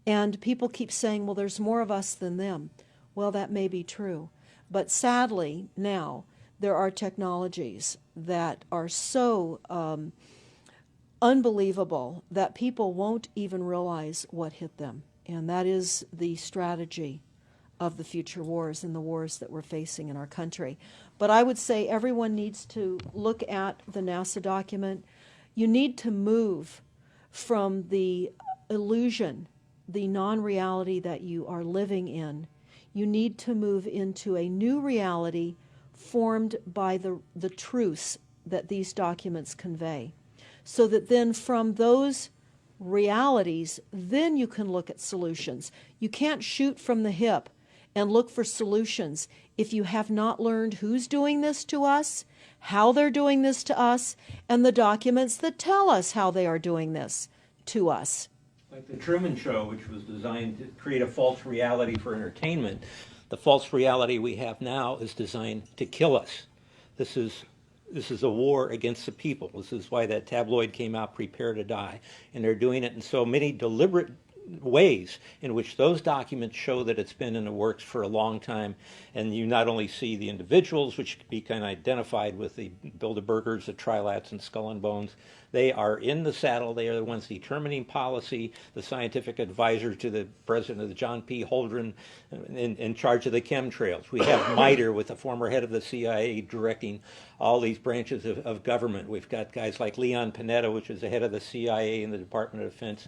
And people keep saying, well, there's more of us than them. Well, that may be true. But sadly, now, there are technologies that are so unbelievable that people won't even realize what hit them. And that is the strategy of the future wars and the wars that we're facing in our country. But I would say everyone needs to look at the NASA document. You need to move from the illusion, the non-reality that you are living in. You need to move into a new reality formed by the truths that these documents convey. So that then from those realities, then you can look at solutions. You can't shoot from the hip and look for solutions if you have not learned who's doing this to us, how they're doing this to us, and the documents that tell us how they are doing this to us. Like the Truman Show, which was designed to create a false reality for entertainment, the false reality we have now is designed to kill us. This is a war against the people. This is why that tabloid came out, Prepare to Die. And they're doing it in so many deliberate ways in which those documents show that it's been in the works for a long time. And you not only see the individuals, which can be kind of identified with the Bilderbergers, the Trilats, and Skull and Bones. They are in the saddle. They are the ones determining policy, the scientific advisor to the president of the John P. Holdren in charge of the chemtrails. We have MITRE with the former head of the CIA directing all these branches of government. We've got guys like Leon Panetta, which is the head of the CIA and the Department of Defense,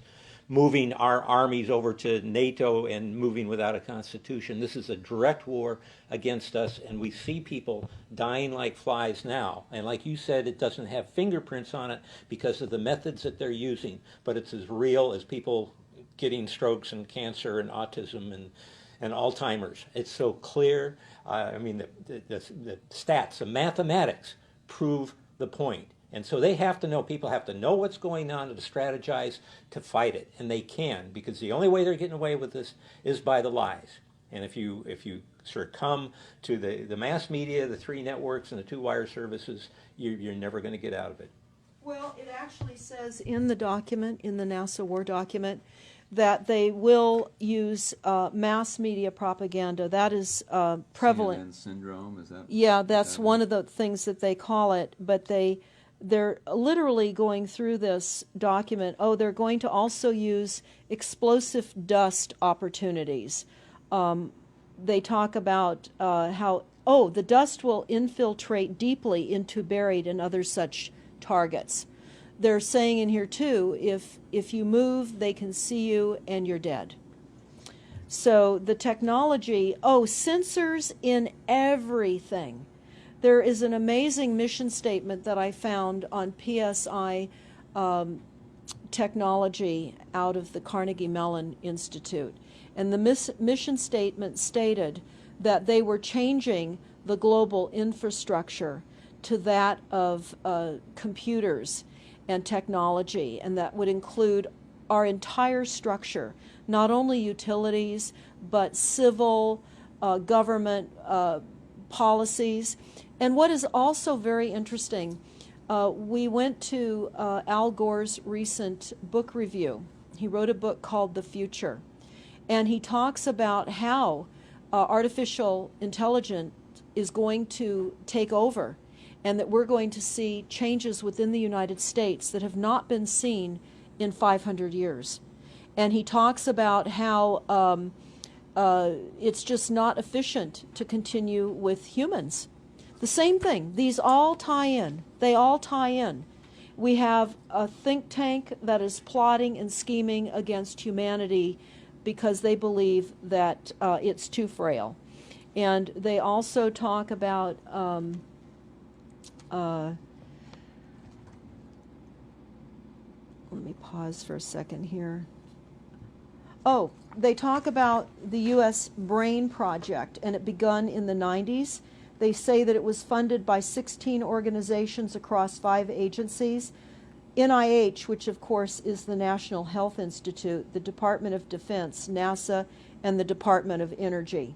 moving our armies over to NATO and moving without a constitution. This is a direct war against us, and we see people dying like flies now. And like you said, it doesn't have fingerprints on it because of the methods that they're using, but it's as real as people getting strokes and cancer and autism and Alzheimer's. It's so clear. I mean, the stats, the mathematics prove the point. And so they have to know, people have to know what's going on to strategize to fight it. And they can, because the only way they're getting away with this is by the lies. And if you succumb to the mass media, the 3 networks, and the 2 wire services, you're never going to get out of it. Well, it actually says in the document, in the NASA war document, that they will use mass media propaganda. That is prevalent. CNN syndrome, is that? Yeah, that's one of the things that they call it. But they're literally going through this document. Oh, they're going to also use explosive dust opportunities. They talk about how, the dust will infiltrate deeply into buried and other such targets. They're saying in here, too, if you move, they can see you and you're dead. So the technology, sensors in everything. There is an amazing mission statement that I found on PSI technology out of the Carnegie Mellon Institute. And the mission statement stated that they were changing the global infrastructure to that of computers and technology, and that would include our entire structure, not only utilities, but civil, government policies. And what is also very interesting, we went to Al Gore's recent book review. He wrote a book called The Future, and he talks about how artificial intelligence is going to take over, and that we're going to see changes within the United States that have not been seen in 500 years. And he talks about how it's just not efficient to continue with humans. The same thing. These all tie in. They all tie in. We have a think tank that is plotting and scheming against humanity because they believe that it's too frail. And they also talk about let me pause for a second here. They talk about the U.S. Brain Project, and it begun in the 90s. They say that it was funded by 16 organizations across 5 agencies. NIH, which of course is the National Health Institute, the Department of Defense, NASA, and the Department of Energy.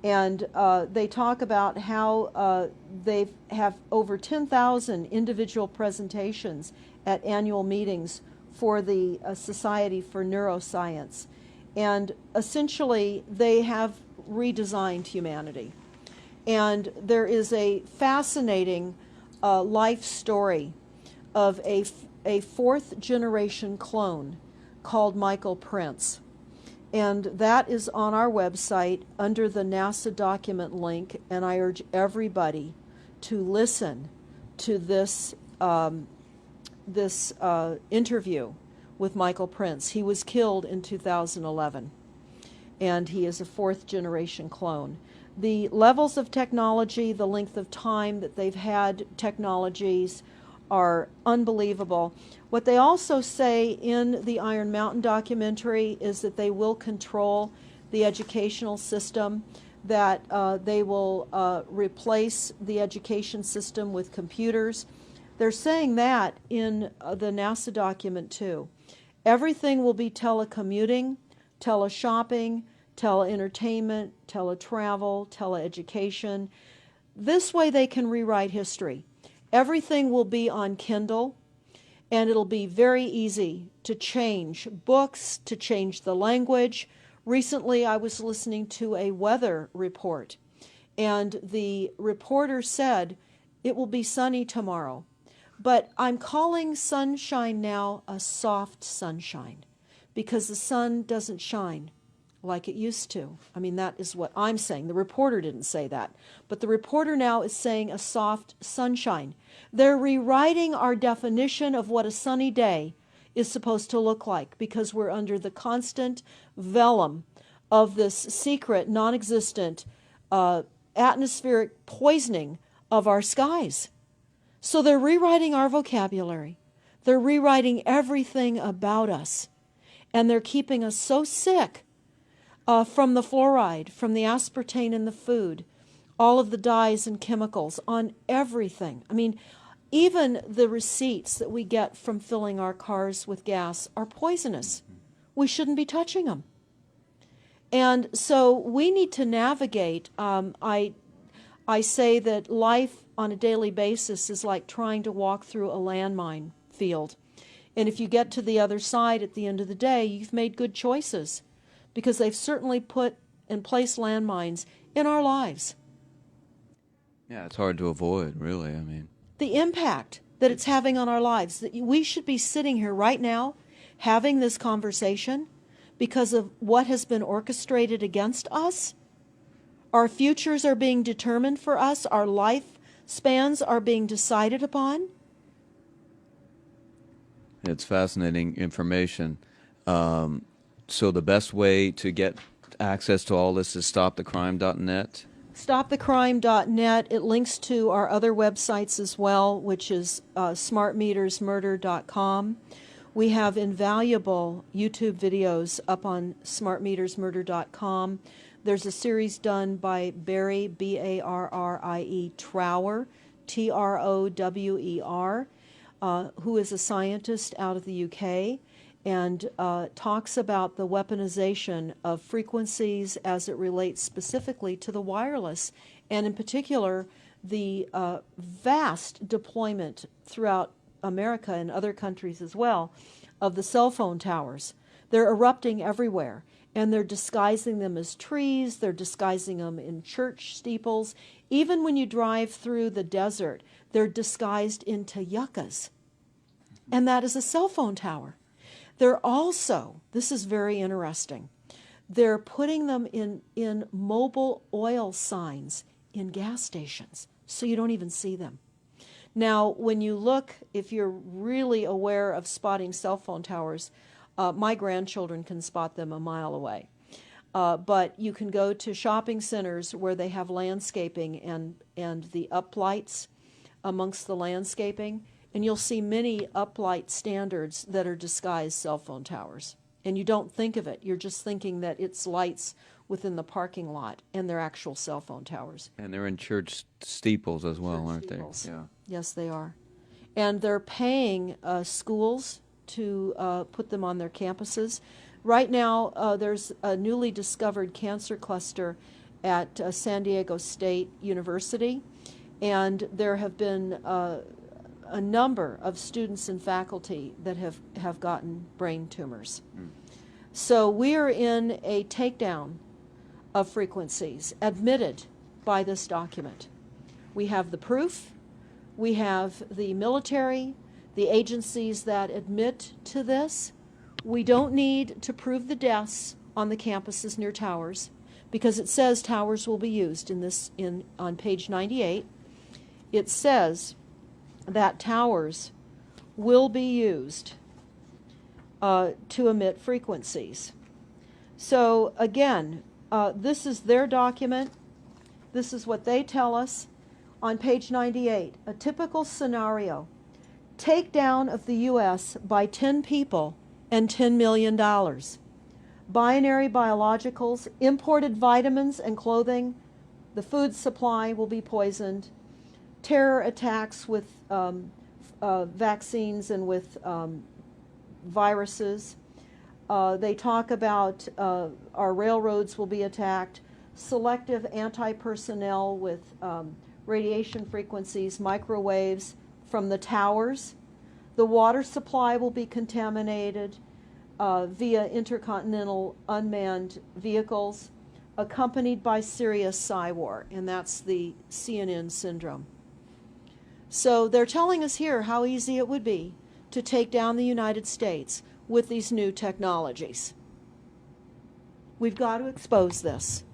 And they talk about how they have over 10,000 individual presentations at annual meetings for the Society for Neuroscience. And essentially, they have redesigned humanity. And there is a fascinating life story of a fourth generation clone called Michael Prince. And that is on our website under the NASA document link, and I urge everybody to listen to this interview with Michael Prince. He was killed in 2011, and he is a fourth generation clone. The levels of technology, the length of time that they've had technologies are unbelievable. What they also say in the Iron Mountain documentary is that they will control the educational system, that they will replace the education system with computers. They're saying that in the NASA document too. Everything will be telecommuting, teleshopping, tele-entertainment, teletravel, teleeducation. This way they can rewrite history. Everything will be on Kindle, and it'll be very easy to change books, to change the language. Recently, I was listening to a weather report, and the reporter said, it will be sunny tomorrow. But I'm calling sunshine now a soft sunshine, because the sun doesn't shine like it used to. I mean, that is what I'm saying. The reporter didn't say that. But the reporter now is saying a soft sunshine. They're rewriting our definition of what a sunny day is supposed to look like, because we're under the constant vellum of this secret, non-existent atmospheric poisoning of our skies. So they're rewriting our vocabulary. They're rewriting everything about us. And they're keeping us so sick from the fluoride, from the aspartame in the food, all of the dyes and chemicals on everything. I mean, even the receipts that we get from filling our cars with gas are poisonous. We shouldn't be touching them. And so we need to navigate. I say that life on a daily basis is like trying to walk through a landmine field. And if you get to the other side at the end of the day, you've made good choices, because they've certainly put and placed landmines in our lives. Yeah, it's hard to avoid, really. I mean, The impact that it's having on our lives, that we should be sitting here right now having this conversation because of what has been orchestrated against us. Our futures are being determined for us. Our life spans are being decided upon. it's fascinating information. So the best way to get access to all this is stopthecrime.net? StopTheCrime.net. It links to our other websites as well, which is smartmetersmurder.com. We have invaluable YouTube videos up on smartmetersmurder.com. There's a series done by Barry, B-A-R-R-I-E, Trower, T-R-O-W-E-R, who is a scientist out of the UK, and talks about the weaponization of frequencies as it relates specifically to the wireless, and in particular, the vast deployment throughout America and other countries as well of the cell phone towers. They're erupting everywhere, and they're disguising them as trees, they're disguising them in church steeples. Even when you drive through the desert, they're disguised into yuccas, and that is a cell phone tower. They're also, this is very interesting, they're putting them in mobile oil signs in gas stations, so you don't even see them. Now, when you look, if you're really aware of spotting cell phone towers, my grandchildren can spot them a mile away. But you can go to shopping centers where they have landscaping and the uplights amongst the landscaping, and you'll see many uplight standards that are disguised cell phone towers. And you don't think of it. You're just thinking that it's lights within the parking lot, and they're actual cell phone towers. And they're in church steeples as well, aren't Steeples. they? Yeah. Yes, they are. And they're paying schools to put them on their campuses. Right now, there's a newly discovered cancer cluster at San Diego State University, and there have been a number of students and faculty that have gotten brain tumors. So we're in a takedown of frequencies admitted by this document. We have the proof, we have the military, the agencies that admit to this. We don't need to prove the deaths on the campuses near towers, because it says towers will be used on page 98. It says that towers will be used to emit frequencies. So again, this is their document. This is what they tell us on page 98. A typical scenario: takedown of the U.S. by 10 people and $10 million. Binary biologicals, imported vitamins and clothing, the food supply will be poisoned. Terror attacks with vaccines and with viruses. They talk about our railroads will be attacked. Selective anti-personnel with radiation frequencies, microwaves from the towers. The water supply will be contaminated via intercontinental unmanned vehicles, accompanied by serious psy-war, and that's the CNN syndrome. So they're telling us here how easy it would be to take down the United States with these new technologies. We've got to expose this.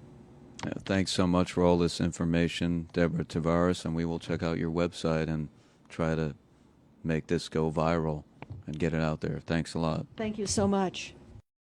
Thanks so much for all this information, Deborah Tavares, and we will check out your website and try to make this go viral and get it out there. Thanks a lot. Thank you so much.